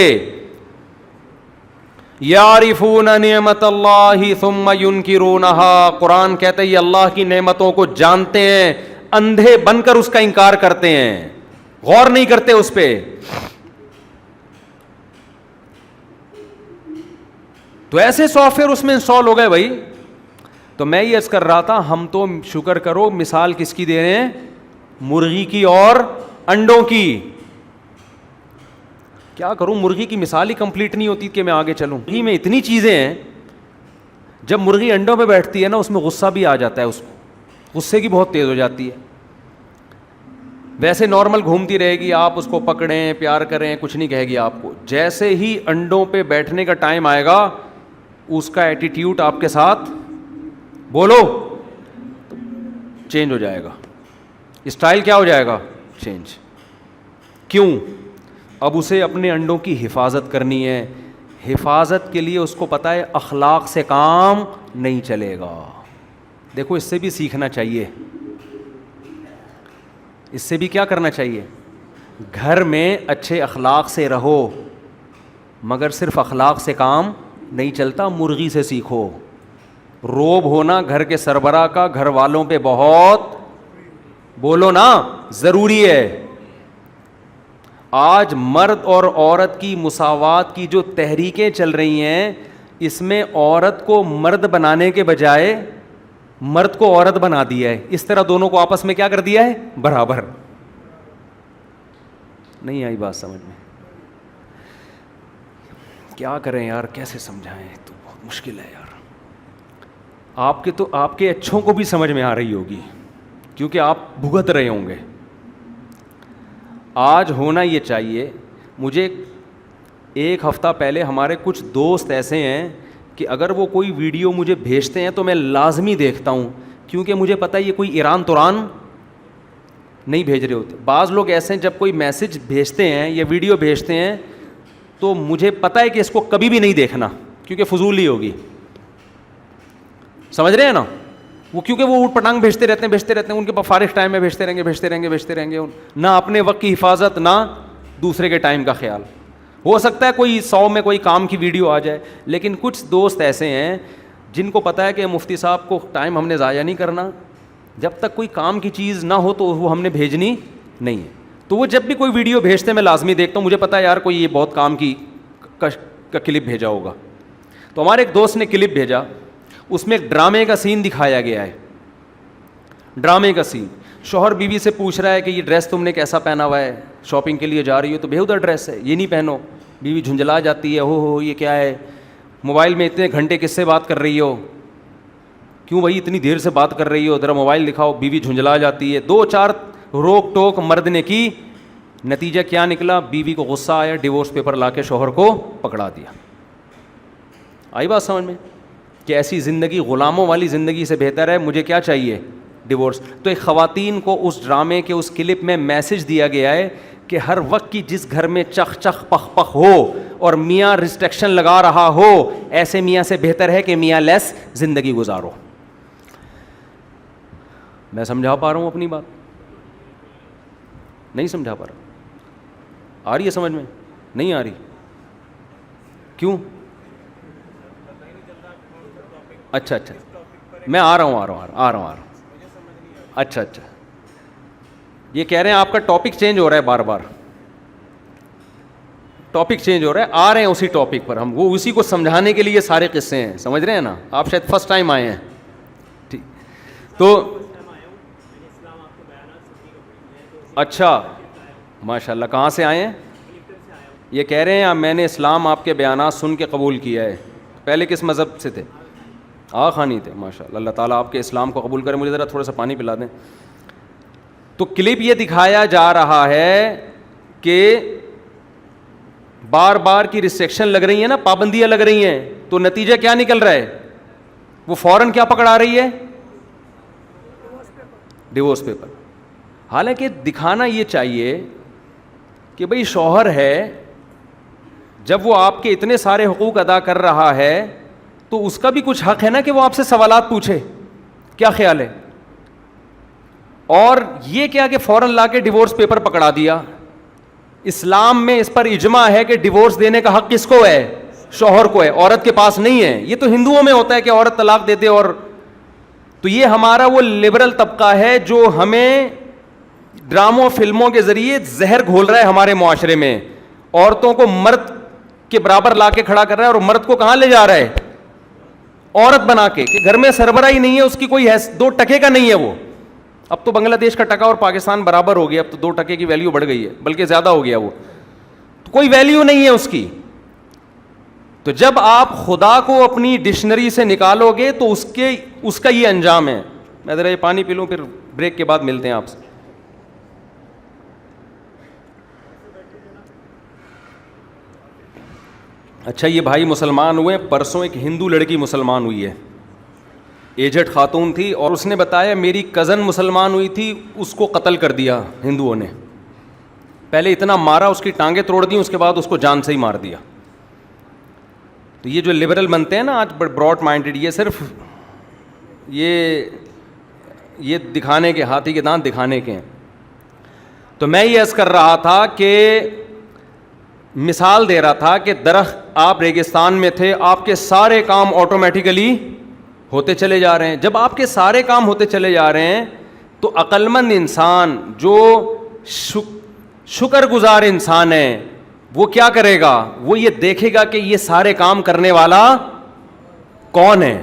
یعرفون نعمت اللہ ثم ینکرونہا, قرآن کہتا ہے یہ اللہ کی نعمتوں کو جانتے ہیں, اندھے بن کر اس کا انکار کرتے ہیں, غور نہیں کرتے اس پہ. تو ایسے سافٹ ویئر اس میں انسٹال ہو گئے بھائی. تو میں یہ عرض کر رہا تھا, ہم تو شکر کرو مثال کس کی دے رہے ہیں؟ مرغی کی اور انڈوں کی. کیا کروں, مرغی کی مثال ہی کمپلیٹ نہیں ہوتی کہ میں آگے چلوں. مرغی میں اتنی چیزیں ہیں, جب مرغی انڈوں پہ بیٹھتی ہے نا, اس میں غصہ بھی آ جاتا ہے, اس کو غصے کی بہت تیز ہو جاتی ہے. ویسے نارمل گھومتی رہے گی, آپ اس کو پکڑیں پیار کریں کچھ نہیں کہے گی آپ کو. جیسے ہی انڈوں پہ بیٹھنے کا ٹائم آئے گا, اس کا ایٹیٹیوڈ آپ کے ساتھ بولو چینج ہو جائے گا. اسٹائل کیا ہو جائے گا؟ چینج. کیوں؟ اب اسے اپنے انڈوں کی حفاظت کرنی ہے. حفاظت کے لیے اس کو پتہ ہے اخلاق سے کام نہیں چلے گا. دیکھو اس سے بھی سیکھنا چاہیے, اس سے بھی کیا کرنا چاہیے. گھر میں اچھے اخلاق سے رہو, مگر صرف اخلاق سے کام نہیں چلتا, مرغی سے سیکھو. روب ہونا گھر کے سربراہ کا گھر والوں پہ بہت بولو نا ضروری ہے. آج مرد اور عورت کی مساوات کی جو تحریکیں چل رہی ہیں, اس میں عورت کو مرد بنانے کے بجائے مرد کو عورت بنا دیا ہے. اس طرح دونوں کو آپس میں کیا کر دیا ہے؟ برابر. نہیں آئی بات سمجھ میں؟ کیا کریں یار, کیسے سمجھائیں, تو بہت مشکل ہے یار. آپ کے اچھوں کو بھی سمجھ میں آ رہی ہوگی, کیونکہ آپ بھگت رہے ہوں گے. آج ہونا یہ چاہیے. مجھے ایک ہفتہ پہلے ہمارے کچھ دوست ایسے ہیں کہ اگر وہ کوئی ویڈیو مجھے بھیجتے ہیں تو میں لازمی دیکھتا ہوں, کیونکہ مجھے پتہ ہے یہ کوئی ایران توران نہیں بھیج رہے ہوتے. بعض لوگ ایسے ہیں جب کوئی میسج بھیجتے ہیں یا ویڈیو بھیجتے ہیں تو مجھے پتہ ہے کہ اس کو کبھی بھی نہیں دیکھنا, کیونکہ فضول ہی ہوگی. سمجھ رہے ہیں نا؟ وہ کیونکہ وہ اوٹ پٹانگ بھیجتے رہتے ہیں, ان کے پاس فارغ ٹائم میں بھیجتے رہیں گے, نہ اپنے وقت کی حفاظت نہ دوسرے کے ٹائم کا خیال. ہو سکتا ہے کوئی 100 میں کوئی کام کی ویڈیو آ جائے, لیکن کچھ دوست ایسے ہیں جن کو پتہ ہے کہ مفتی صاحب کو ٹائم ہم نے ضائع نہیں کرنا, جب تک کوئی کام کی چیز نہ ہو تو وہ ہم نے بھیجنی نہیں ہے. تو وہ جب بھی کوئی ویڈیو بھیجتے میں لازمی دیکھتا ہوں, مجھے پتہ ہے یار کوئی یہ بہت کام کی کا کلپ بھیجا ہوگا. تو ہمارے ایک دوست نے کلپ بھیجا, اس میں ایک ڈرامے کا سین دکھایا گیا ہے. ڈرامے کا سین, شوہر بیوی سے پوچھ رہا ہے کہ یہ ڈریس تم نے کیسا پہنا ہوا ہے, شاپنگ کے لیے جا رہی ہو تو بےہودہ ڈریس ہے, یہ نہیں پہنو. بیوی جھنجھلا جاتی ہے, ہو یہ کیا ہے, موبائل میں اتنے گھنٹے کس سے بات کر رہی ہو, کیوں بھائی اتنی دیر سے بات کر رہی ہو, ذرا موبائل دکھاؤ. بیوی جھنجھلا جاتی ہے, 2-4 روک ٹوک مرد نے کی. نتیجہ کیا نکلا, بیوی کو غصہ آیا, ڈیورس پیپر لا کے شوہر کو پکڑا دیا. آئی بات سمجھ میں, کہ ایسی زندگی, غلاموں والی زندگی سے بہتر ہے مجھے کیا چاہیے, ڈیورس. تو ایک خواتین کو اس ڈرامے کے اس کلپ میں میسج دیا گیا ہے کہ ہر وقت کی جس گھر میں چخ چخ پخ پخ ہو اور میاں ریسٹرکشن لگا رہا ہو, ایسے میاں سے بہتر ہے کہ میاں لیس زندگی گزارو. میں سمجھا پا رہا ہوں اپنی بات؟ نہیں سمجھا پا رہا؟ آ رہی ہے سمجھ میں؟ نہیں آ رہی؟ کیوں؟ اچھا, میں آ رہا ہوں. اچھا, یہ کہہ رہے ہیں آپ کا ٹاپک چینج ہو رہا ہے, بار بار ٹاپک چینج ہو رہا ہے. آ رہے ہیں اسی ٹاپک پر ہم, وہ اسی کو سمجھانے کے لیے سارے قصے ہیں, سمجھ رہے ہیں نا. آپ شاید فرسٹ ٹائم آئے ہیں. ٹھیک, تو اچھا, ماشاء اللہ. کہاں سے آئے ہیں؟ یہ کہہ رہے ہیں میں نے اسلام آپ کے بیانات سن کے قبول کیا ہے. پہلے کس مذہب سے تھے؟ خانی تھے. ماشاء اللہ, اللہ تعالیٰ آپ کے اسلام کو قبول کرے. مجھے ذرا تھوڑا سا پانی پلا دیں. تو کلپ یہ دکھایا جا رہا ہے کہ بار بار کی ریسٹرکشن لگ رہی ہیں نا, پابندیاں لگ رہی ہیں, تو نتیجہ کیا نکل رہا ہے, وہ فوراً کیا پکڑا رہی ہے, ڈیورس پیپر. حالانکہ دکھانا یہ چاہیے کہ بھئی شوہر ہے, جب وہ آپ کے اتنے سارے حقوق ادا کر رہا ہے تو اس کا بھی کچھ حق ہے نا کہ وہ آپ سے سوالات پوچھے. کیا خیال ہے؟ اور یہ کیا کہ فوراً لا کے ڈیورس پیپر پکڑا دیا. اسلام میں اس پر اجماع ہے کہ ڈیورس دینے کا حق کس کو ہے, شوہر کو ہے, عورت کے پاس نہیں ہے. یہ تو ہندوؤں میں ہوتا ہے کہ عورت طلاق دے دے. اور تو یہ ہمارا وہ لبرل طبقہ ہے جو ہمیں ڈراموں فلموں کے ذریعے زہر گھول رہا ہے ہمارے معاشرے میں. عورتوں کو مرد کے برابر لا کے کھڑا کر رہا ہے, اور مرد کو کہاں لے جا رہا ہے, عورت بنا کے, کہ گھر میں سربراہ ہی نہیں ہے, اس کی کوئی 2 ٹکے کا نہیں ہے وہ. اب تو بنگلہ دیش کا ٹکا اور پاکستان برابر ہو گیا, اب تو 2 ٹکے کی ویلیو بڑھ گئی ہے, بلکہ زیادہ ہو گیا وہ, تو کوئی ویلیو نہیں ہے اس کی. تو جب آپ خدا کو اپنی ڈکشنری سے نکالو گے تو اس کا یہ انجام ہے. میں ذرا یہ پانی پی لوں, پھر بریک کے بعد ملتے ہیں آپ سے. اچھا, یہ بھائی مسلمان ہوئے, پرسوں ایک ہندو لڑکی مسلمان ہوئی ہے, ایجڈ خاتون تھی, اور اس نے بتایا میری کزن مسلمان ہوئی تھی, اس کو قتل کر دیا ہندوؤں نے. پہلے اتنا مارا, اس کی ٹانگیں توڑ دیں, اس کے بعد اس کو جان سے ہی مار دیا. تو یہ جو لبرل بنتے ہیں نا آج, براڈ مائنڈیڈ, یہ صرف یہ دکھانے کے, ہاتھی کے دانت دکھانے کے ہیں. تو میں یہ عرض کر رہا تھا کہ مثال دے رہا تھا کہ درخت, آپ ریگستان میں تھے, آپ کے سارے کام آٹومیٹیکلی ہوتے چلے جا رہے ہیں. جب آپ کے سارے کام ہوتے چلے جا رہے ہیں تو عقل مند انسان جو شکر گزار انسان ہے وہ کیا کرے گا, وہ یہ دیکھے گا کہ یہ سارے کام کرنے والا کون ہے.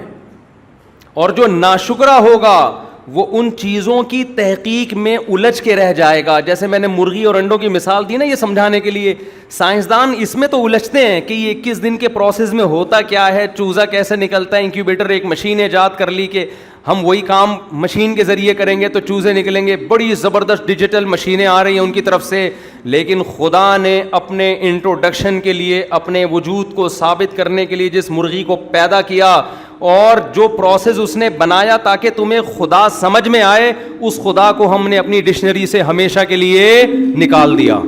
اور جو ناشکرا ہوگا وہ ان چیزوں کی تحقیق میں الجھ کے رہ جائے گا. جیسے میں نے مرغی اور انڈوں کی مثال دی نا, یہ سمجھانے کے لیے. سائنسدان اس میں تو الجھتے ہیں کہ یہ 21 دن کے پروسیس میں ہوتا کیا ہے, چوزا کیسے نکلتا ہے, انکیوبیٹر ایک مشین ایجاد کر لی کہ ہم وہی کام مشین کے ذریعے کریں گے تو چوزے نکلیں گے. بڑی زبردست ڈیجیٹل مشینیں آ رہی ہیں ان کی طرف سے, لیکن خدا نے اپنے انٹروڈکشن کے لیے, اپنے وجود کو ثابت کرنے کے لیے جس مرغی کو پیدا کیا اور جو پروسیس اس نے بنایا تاکہ تمہیں خدا سمجھ میں آئے, اس خدا کو ہم نے اپنی ڈکشنری سے ہمیشہ کے لیے نکال دیا.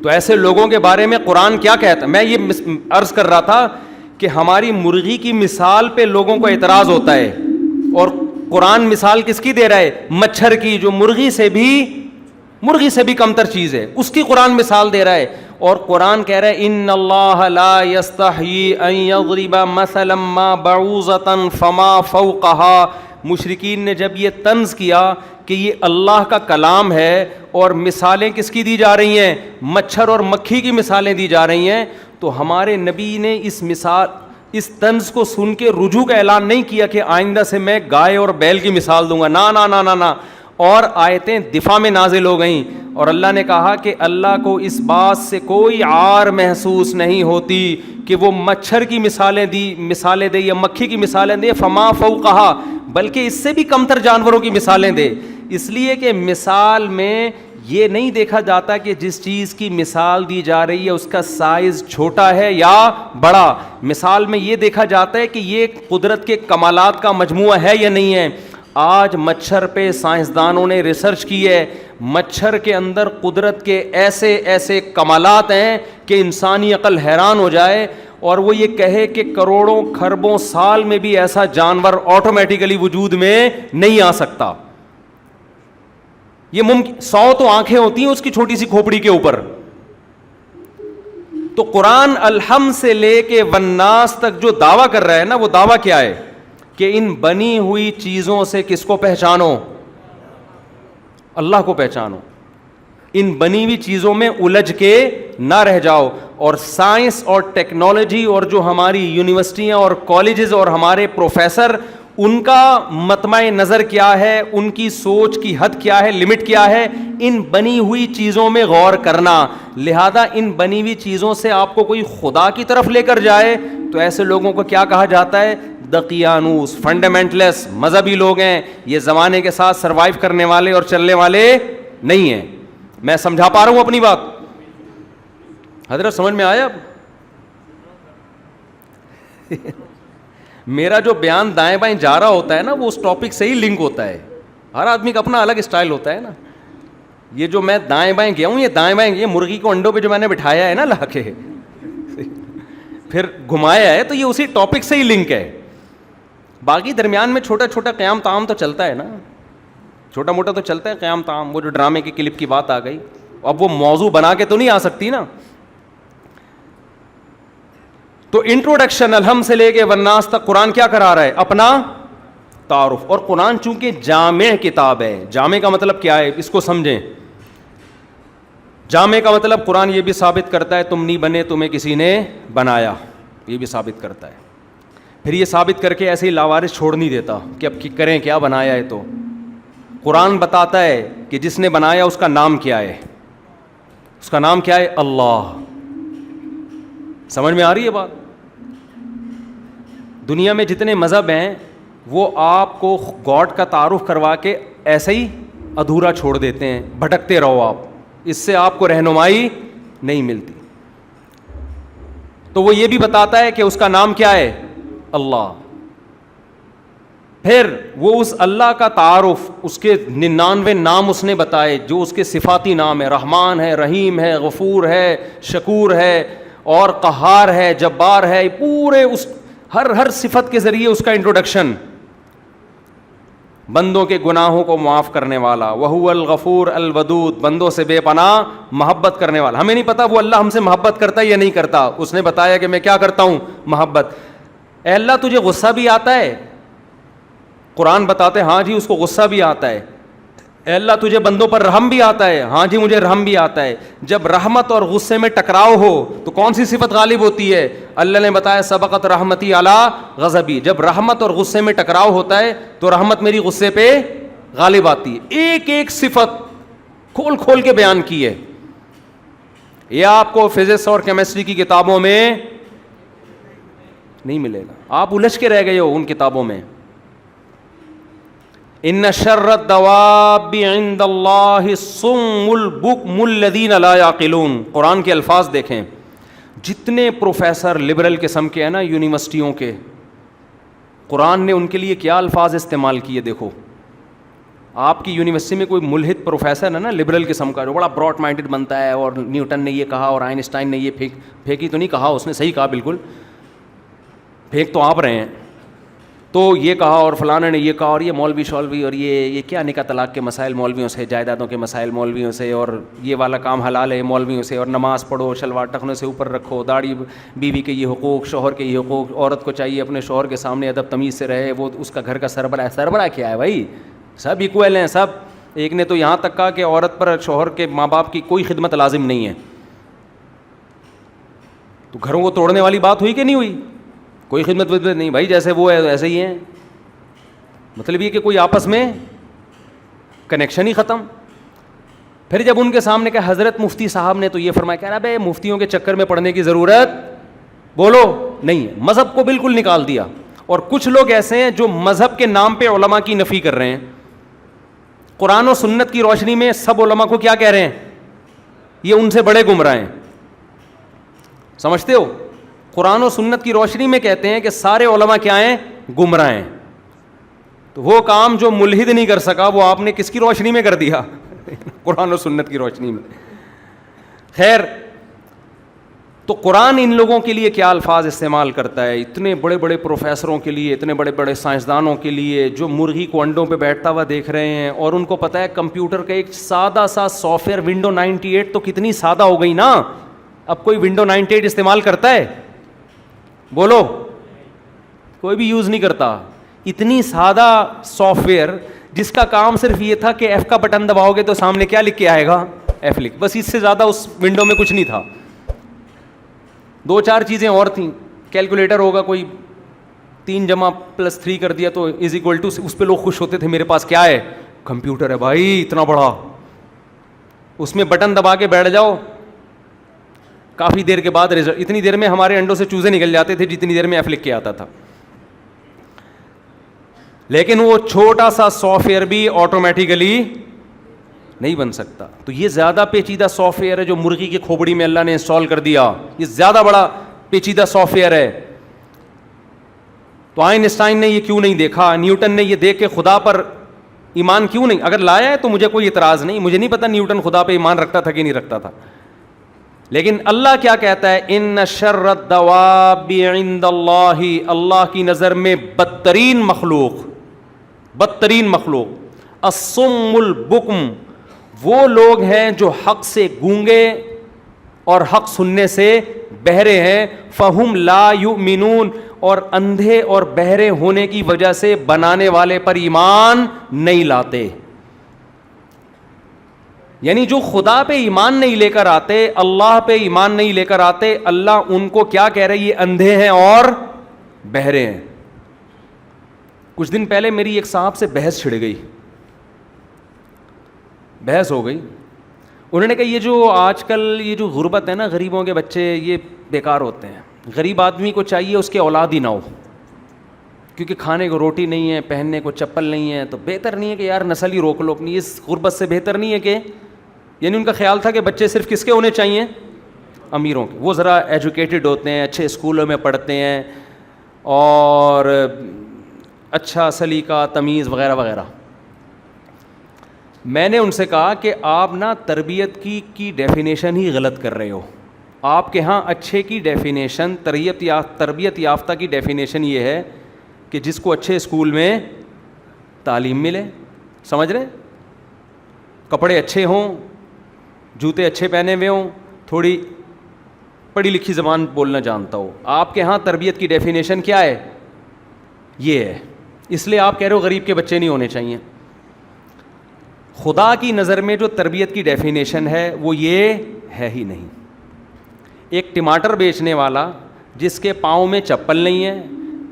تو ایسے لوگوں کے بارے میں قرآن کیا کہتا ہے؟ میں یہ عرض کر رہا تھا کہ ہماری مرغی کی مثال پہ لوگوں کو اعتراض ہوتا ہے, اور قرآن مثال کس کی دے رہا ہے؟ مچھر کی, جو مرغی سے بھی کمتر چیز ہے, اس کی قرآن مثال دے رہا ہے. اور قرآن کہہ رہا ہے ان اللہ لا یستحیی ان یضرب مثلا ما بعوضۃ فما فوقها. مشرکین نے جب یہ طنز کیا کہ یہ اللہ کا کلام ہے اور مثالیں کس کی دی جا رہی ہیں؟ مچھر اور مکھی کی مثالیں دی جا رہی ہیں, تو ہمارے نبی نے اس مثال اس طنز کو سن کے رجوع کا اعلان نہیں کیا کہ آئندہ سے میں گائے اور بیل کی مثال دوں گا، نا نا نا نا نا. اور آیتیں دفاع میں نازل ہو گئیں اور اللہ نے کہا کہ اللہ کو اس بات سے کوئی عار محسوس نہیں ہوتی کہ وہ مچھر کی مثالیں دے یا مکھی کی مثالیں دے، فما فوقہا، بلکہ اس سے بھی کمتر جانوروں کی مثالیں دے. اس لیے کہ مثال میں یہ نہیں دیکھا جاتا کہ جس چیز کی مثال دی جا رہی ہے اس کا سائز چھوٹا ہے یا بڑا. مثال میں یہ دیکھا جاتا ہے کہ یہ قدرت کے کمالات کا مجموعہ ہے یا نہیں ہے. آج مچھر پہ سائنسدانوں نے ریسرچ کی ہے، مچھر کے اندر قدرت کے ایسے ایسے کمالات ہیں کہ انسانی عقل حیران ہو جائے، اور وہ یہ کہے کہ کروڑوں کھربوں سال میں بھی ایسا جانور آٹومیٹیکلی وجود میں نہیں آ سکتا. یہ ممکن 100 تو آنکھیں ہوتی ہیں اس کی چھوٹی سی کھوپڑی کے اوپر. تو قرآن الحم سے لے کے والناس تک جو دعویٰ کر رہا ہے نا، وہ دعویٰ کیا ہے کہ ان بنی ہوئی چیزوں سے کس کو پہچانو؟ اللہ کو پہچانو. ان بنی ہوئی چیزوں میں الجھ کے نہ رہ جاؤ. اور سائنس اور ٹیکنالوجی اور جو ہماری یونیورسٹیاں اور کالجز اور ہمارے پروفیسر، ان کا مطمع نظر کیا ہے، ان کی سوچ کی حد کیا ہے، لمٹ کیا ہے؟ ان بنی ہوئی چیزوں میں غور کرنا. لہذا ان بنی ہوئی چیزوں سے آپ کو کوئی خدا کی طرف لے کر جائے تو ایسے لوگوں کو کیا کہا جاتا ہے؟ دقیانوس، فنڈامنٹلسٹ، مذہبی لوگ ہیں. یہ زمانے کے ساتھ سروائیو کرنے والے اور چلنے والے نہیں ہیں. میں سمجھا پا رہا ہوں اپنی بات؟ حضرت سمجھ میں آیا؟ میرا جو بیان دائیں بائیں جا رہا ہوتا ہے نا، وہ اس ٹاپک سے ہی لنک ہوتا ہے. ہر آدمی کا اپنا الگ اسٹائل ہوتا ہے نا. یہ جو میں دائیں بائیں گیا ہوں، یہ دائیں بائیں، یہ مرغی کو انڈوں پہ جو میں نے بٹھایا ہے نا لا کے پھر گھمایا ہے، تو یہ اسی ٹاپک سے ہی لنک ہے. باقی درمیان میں چھوٹا چھوٹا قیام تام تو چلتا ہے نا، چھوٹا موٹا تو چلتا ہے قیام تام. وہ جو ڈرامے کی کلپ کی بات آ گئی، اب وہ موضوع بنا کے تو نہیں آ سکتی نا. تو انٹروڈکشن الحم سے لے کے والناس تک قرآن کیا کرا رہا ہے؟ اپنا تعارف. اور قرآن چونکہ جامع کتاب ہے، جامع کا مطلب کیا ہے اس کو سمجھیں. جامع کا مطلب قرآن یہ بھی ثابت کرتا ہے تم نہیں بنے، تمہیں کسی نے بنایا، یہ بھی ثابت کرتا ہے. پھر یہ ثابت کر کے ایسے ہی لاوارث چھوڑ نہیں دیتا کہ اب کریں کیا، بنایا ہے تو. قرآن بتاتا ہے کہ جس نے بنایا اس کا نام کیا ہے. اس کا نام کیا ہے؟ اللہ. سمجھ میں آ رہی ہے بات؟ دنیا میں جتنے مذہب ہیں وہ آپ کو گاڈ کا تعارف کروا کے ایسے ہی ادھورا چھوڑ دیتے ہیں، بھٹکتے رہو آپ، اس سے آپ کو رہنمائی نہیں ملتی. تو وہ یہ بھی بتاتا ہے کہ اس کا نام کیا ہے؟ اللہ. پھر وہ اس اللہ کا تعارف، اس کے 99 نام اس نے بتائے جو اس کے صفاتی نام ہے. رحمان ہے، رحیم ہے، غفور ہے، شکور ہے، اور قہار ہے، جبار ہے. پورے اس ہر صفت کے ذریعے اس کا انٹروڈکشن. بندوں کے گناہوں کو معاف کرنے والا، وہو الغفور الودود، بندوں سے بے پناہ محبت کرنے والا. ہمیں نہیں پتا وہ اللہ ہم سے محبت کرتا ہے یا نہیں کرتا، اس نے بتایا کہ میں کیا کرتا ہوں؟ محبت. اے اللہ تجھے غصہ بھی آتا ہے؟ قرآن بتاتے ہاں جی اس کو غصہ بھی آتا ہے. اے اللہ تجھے بندوں پر رحم بھی آتا ہے؟ ہاں جی مجھے رحم بھی آتا ہے. جب رحمت اور غصے میں ٹکراؤ ہو تو کون سی صفت غالب ہوتی ہے؟ اللہ نے بتایا سبقت رحمتی علی غضبی. جب رحمت اور غصے میں ٹکراؤ ہوتا ہے تو رحمت میری غصے پہ غالب آتی ہے. ایک ایک صفت کھول کھول کے بیان کی ہے. یہ آپ کو فزکس اور کیمسٹری کی کتابوں میں نہیں ملے گا، آپ الجھ کے رہ گئے ہو ان کتابوں میں. ان شر الدواب عند اللہ الصم البکم الذین لا یعقلون. قرآن کے الفاظ دیکھیں. جتنے پروفیسر لبرل قسم کے ہیں نا یونیورسٹیوں کے، قرآن نے ان کے لیے کیا الفاظ استعمال کیے دیکھو. آپ کی یونیورسٹی میں کوئی ملحد پروفیسر ہے نا لبرل قسم کا، جو بڑا براڈ مائنڈڈ بنتا ہے، اور نیوٹن نے یہ کہا اور آئنسٹائن نے یہ پھینکی تو نہیں کہا، اس نے صحیح کہا بالکل، پھینک تو آپ رہے ہیں. تو یہ کہا اور فلانا نے یہ کہا، اور یہ مولوی شولوی، اور یہ کیا نکاح طلاق کے مسائل مولویوں سے، جائیدادوں کے مسائل مولویوں سے، اور یہ والا کام حلال ہے مولویوں سے، اور نماز پڑھو، شلوار ٹخنے سے اوپر رکھو، داڑھی، بیوی کے یہ حقوق، شوہر کے یہ حقوق، عورت کو چاہیے اپنے شوہر کے سامنے ادب تمیز سے رہے، وہ اس کا گھر کا سربراہ ہے. سربراہ کیا ہے بھائی؟ سب ایکول ہیں سب. ایک نے تو یہاں تک کہا کہ عورت پر شوہر کے ماں باپ کی کوئی خدمت لازم نہیں ہے. تو گھروں کو توڑنے والی بات ہوئی کہ نہیں ہوئی؟ کوئی خدمت ودمت نہیں بھائی، جیسے وہ ہے ایسے ہی ہیں. مطلب یہ کہ کوئی آپس میں کنیکشن ہی ختم. پھر جب ان کے سامنے کہ حضرت مفتی صاحب نے تو یہ فرمایا کہ ارے مفتیوں کے چکر میں پڑنے کی ضرورت بولو نہیں ہے، مذہب کو بالکل نکال دیا. اور کچھ لوگ ایسے ہیں جو مذہب کے نام پہ علماء کی نفی کر رہے ہیں. قرآن و سنت کی روشنی میں سب علماء کو کیا کہہ رہے ہیں؟ یہ ان سے بڑے گمراہ ہیں. سمجھتے ہو؟ قرآن و سنت کی روشنی میں کہتے ہیں کہ سارے علماء کیا ہیں؟ گمراہ ہیں. تو وہ کام جو ملحد نہیں کر سکا وہ آپ نے کس کی روشنی میں کر دیا؟ قرآن و سنت کی روشنی میں. خیر، تو قرآن ان لوگوں کے لیے کیا الفاظ استعمال کرتا ہے؟ اتنے بڑے بڑے پروفیسروں کے لیے، اتنے بڑے بڑے سائنسدانوں کے لیے جو مرغی کو انڈوں پہ بیٹھتا ہوا دیکھ رہے ہیں، اور ان کو پتہ ہے کمپیوٹر کا ایک سادہ سا سافٹ ویئر ونڈو 98 تو کتنی سادہ ہو گئی نا. اب کوئی ونڈو 98 استعمال کرتا ہے؟ بولو، کوئی بھی یوز نہیں کرتا. اتنی سادہ سافٹ ویئر جس کا کام صرف یہ تھا کہ ایف کا بٹن دباؤ گے تو سامنے کیا لکھ کے آئے گا؟ ایف لکھ. بس اس سے زیادہ اس ونڈو میں کچھ نہیں تھا. 2-4 چیزیں اور تھیں. کیلکولیٹر ہوگا، کوئی 3 جمع پلس 3 کر دیا تو از اکول ٹو، اس پہ لوگ خوش ہوتے تھے. میرے پاس کیا ہے؟ کمپیوٹر ہے بھائی اتنا بڑا، اس میں بٹن دبا کے بیٹھ جاؤ. کافی دیر کے بعد رزلٹ، اتنی دیر میں ہمارے انڈوں سے چوزے نکل جاتے تھے جتنی دیر میں ایف لکھ کے آتا تھا. لیکن وہ چھوٹا سا سافٹ ویئر بھی آٹومیٹیکلی نہیں بن سکتا. تو یہ زیادہ پیچیدہ سافٹ ویئر ہے جو مرغی کی کھوپڑی میں اللہ نے انسٹال کر دیا. یہ زیادہ بڑا پیچیدہ سافٹ ویئر ہے. تو آئنسٹائن نے یہ کیوں نہیں دیکھا؟ نیوٹن نے یہ دیکھ کے خدا پر ایمان کیوں نہیں؟ اگر لایا ہے تو مجھے کوئی اعتراض نہیں، مجھے نہیں پتا نیوٹن خدا پہ ایمان رکھتا تھا کہ نہیں رکھتا تھا. لیکن اللہ کیا کہتا ہے؟ ان شر الدواب عند اللہ، اللہ کی نظر میں بدترین مخلوق الصم البکم، وہ لوگ ہیں جو حق سے گونگے اور حق سننے سے بہرے ہیں. فہم لا یؤمنون، اور اندھے اور بہرے ہونے کی وجہ سے بنانے والے پر ایمان نہیں لاتے. یعنی جو خدا پہ ایمان نہیں لے کر آتے، اللہ پہ ایمان نہیں لے کر آتے، اللہ ان کو کیا کہہ رہے؟ یہ اندھے ہیں اور بہرے ہیں. کچھ دن پہلے میری ایک صاحب سے بحث چھڑ گئی، بحث ہو گئی. انہوں نے کہا یہ جو آج کل یہ جو غربت ہے نا، غریبوں کے بچے یہ بیکار ہوتے ہیں. غریب آدمی کو چاہیے اس کے اولاد ہی نہ ہو، کیونکہ کھانے کو روٹی نہیں ہے، پہننے کو چپل نہیں ہے. تو بہتر نہیں ہے کہ یار نسل ہی روک لو اپنی، اس غربت سے بہتر نہیں ہے کہ، یعنی ان کا خیال تھا کہ بچے صرف کس کے ہونے چاہیے؟ امیروں کے. وہ ذرا ایجوکیٹڈ ہوتے ہیں، اچھے اسکولوں میں پڑھتے ہیں، اور اچھا سلیقہ تمیز وغیرہ وغیرہ. میں نے ان سے کہا کہ آپ نا تربیت کی ڈیفینیشن ہی غلط کر رہے ہو. آپ کے ہاں اچھے کی ڈیفینیشن، تربیت یافتہ کی ڈیفینیشن یہ ہے کہ جس کو اچھے اسکول میں تعلیم ملے، سمجھ رہے، کپڑے اچھے ہوں، جوتے اچھے پہنے ہوئے ہوں، تھوڑی پڑھی لکھی زبان بولنا جانتا ہو. آپ کے ہاں تربیت کی ڈیفینیشن کیا ہے؟ یہ ہے. اس لیے آپ کہہ رہے ہو غریب کے بچے نہیں ہونے چاہیے. خدا کی نظر میں جو تربیت کی ڈیفینیشن ہے وہ یہ ہے ہی نہیں. ایک ٹماٹر بیچنے والا جس کے پاؤں میں چپل نہیں ہے،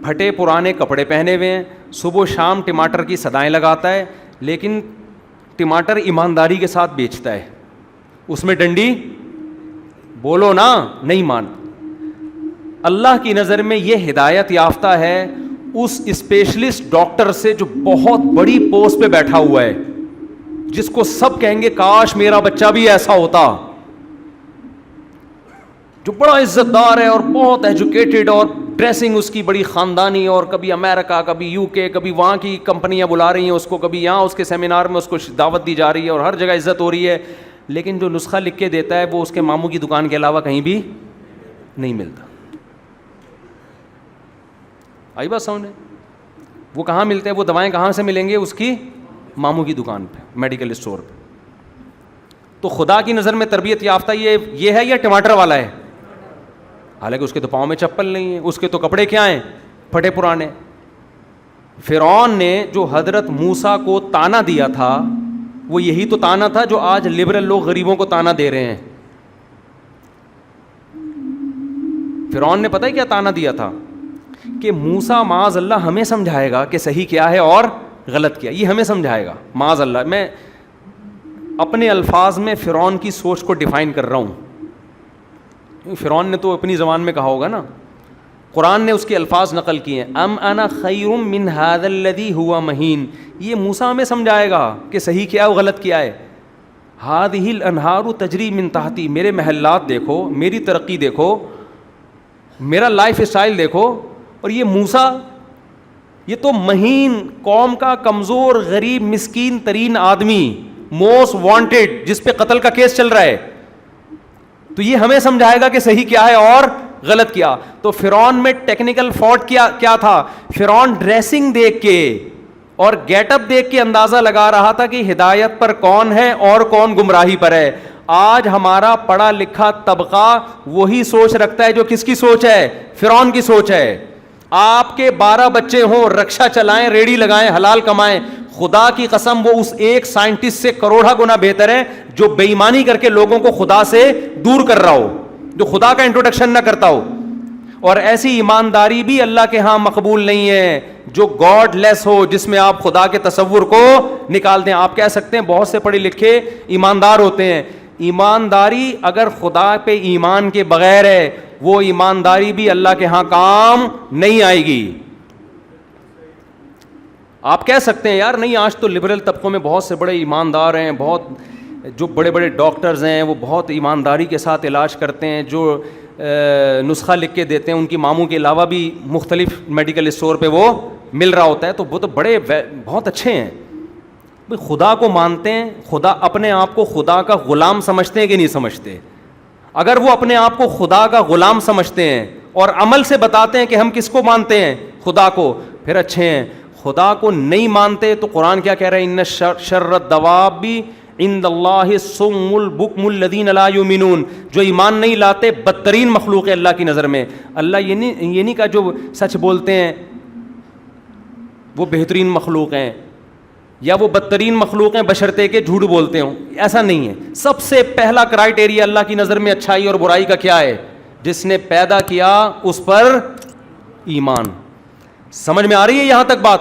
پھٹے پرانے کپڑے پہنے ہوئے ہیں، صبح و شام ٹماٹر کی صدائیں لگاتا ہے، لیکن ٹماٹر ایمانداری کے ساتھ بیچتا ہے، اس میں ڈنڈی بولو نا نہیں مان. اللہ کی نظر میں یہ ہدایت یافتہ ہے اس اسپیشلسٹ ڈاکٹر سے جو بہت بڑی پوسٹ پہ بیٹھا ہوا ہے، جس کو سب کہیں گے کاش میرا بچہ بھی ایسا ہوتا، جو بڑا عزت دار ہے اور بہت ایجوکیٹڈ، اور ڈریسنگ اس کی بڑی خاندانی، اور کبھی امریکہ، کبھی یو کے، کبھی وہاں کی کمپنیاں بلا رہی ہیں اس کو، کبھی یہاں اس کے سیمینار میں اس کو دعوت دی جا رہی ہے اور ہر جگہ عزت ہو رہی ہے. لیکن جو نسخہ لکھ کے دیتا ہے وہ اس کے ماموں کی دکان کے علاوہ کہیں بھی نہیں ملتا. آئی بات سمجھ؟ وہ کہاں ملتے ہیں؟ وہ دوائیں کہاں سے ملیں گے؟ اس کی ماموں کی دکان پہ، میڈیکل اسٹور پہ. تو خدا کی نظر میں تربیت یافتہ یہ ہے یا ٹماٹر والا ہے؟ حالانکہ اس کے تو پاؤں میں چپل نہیں ہے، اس کے تو کپڑے کیا ہیں؟ پھٹے پرانے. فرعون نے جو حضرت موسیٰ کو تانا دیا تھا وہ یہی تو تانا تھا جو آج لبرل لوگ غریبوں کو تانا دے رہے ہیں. فرعون نے پتہ ہے کیا تانا دیا تھا کہ موسیٰ معاذ اللہ ہمیں سمجھائے گا کہ صحیح کیا ہے اور غلط کیا, یہ ہمیں سمجھائے گا معاذ اللہ. میں اپنے الفاظ میں فرعون کی سوچ کو ڈیفائن کر رہا ہوں, فرعون نے تو اپنی زبان میں کہا ہوگا نا, قرآن نے اس کے الفاظ نقل کیے ہیں. ام انا خیر من ھذا الذی ھوا مہین, یہ موسیٰ ہمیں سمجھائے گا کہ صحیح کیا ہے غلط کیا ہے. ھذہ الانہار تجری من تحتی, میرے محلات دیکھو, میری ترقی دیکھو, میرا لائف اسٹائل دیکھو, اور یہ موسیٰ یہ تو مہین قوم کا کمزور غریب مسکین ترین آدمی, موسٹ وانٹیڈ, جس پہ قتل کا کیس چل رہا ہے, تو یہ ہمیں سمجھائے گا کہ صحیح کیا ہے اور غلط کیا. تو فرعون میں ٹیکنیکل فالٹ کیا تھا, فرعون ڈریسنگ دیکھ کے اور گیٹ اپ دیکھ کے اندازہ لگا رہا تھا کہ ہدایت پر کون ہے اور کون گمراہی پر ہے. آج ہمارا پڑھا لکھا طبقہ وہی سوچ رکھتا ہے جو کس کی سوچ ہے, فرعون کی سوچ ہے. آپ کے 12 بچے ہوں, رکشہ چلائیں, ریڑھی لگائیں, حلال کمائیں, خدا کی قسم وہ اس ایک سائنٹسٹ سے کروڑا گنا بہتر ہے جو بے ایمانی کر کے لوگوں کو خدا سے دور کر رہا ہو, جو خدا کا انٹروڈکشن نہ کرتا ہو. اور ایسی ایمانداری بھی اللہ کے ہاں مقبول نہیں ہے جو گاڈ لیس ہو, جس میں آپ خدا کے تصور کو نکال دیں. آپ کہہ سکتے ہیں بہت سے پڑھے لکھے ایماندار ہوتے ہیں, ایمانداری اگر خدا پہ ایمان کے بغیر ہے وہ ایمانداری بھی اللہ کے ہاں کام نہیں آئے گی. آپ کہہ سکتے ہیں یار نہیں آج تو لبرل طبقوں میں بہت سے بڑے ایماندار ہیں, بہت جو بڑے بڑے ڈاکٹرز ہیں وہ بہت ایمانداری کے ساتھ علاج کرتے ہیں, جو نسخہ لکھ کے دیتے ہیں ان کی ماموں کے علاوہ بھی مختلف میڈیکل اسٹور پہ وہ مل رہا ہوتا ہے, تو وہ تو بڑے بہت اچھے ہیں. خدا کو مانتے ہیں, خدا اپنے آپ کو خدا کا غلام سمجھتے ہیں کہ نہیں سمجھتے؟ اگر وہ اپنے آپ کو خدا کا غلام سمجھتے ہیں اور عمل سے بتاتے ہیں کہ ہم کس کو مانتے ہیں, خدا کو, پھر اچھے ہیں. خدا کو نہیں مانتے تو قرآن کیا کہہ رہا ہے, ان شر الدواب عند اللہ الصم البکم الذین لا یؤمنون, جو ایمان نہیں لاتے بدترین مخلوق ہے اللہ کی نظر میں. اللہ یہ نہیں کہا جو سچ بولتے ہیں وہ بہترین مخلوق ہیں یا وہ بدترین مخلوق ہیں بشرطے کے جھوٹ بولتے ہوں, ایسا نہیں ہے. سب سے پہلا کرائٹیریا اللہ کی نظر میں اچھائی اور برائی کا کیا ہے؟ جس نے پیدا کیا اس پر ایمان. سمجھ میں آ رہی ہے یہاں تک بات؟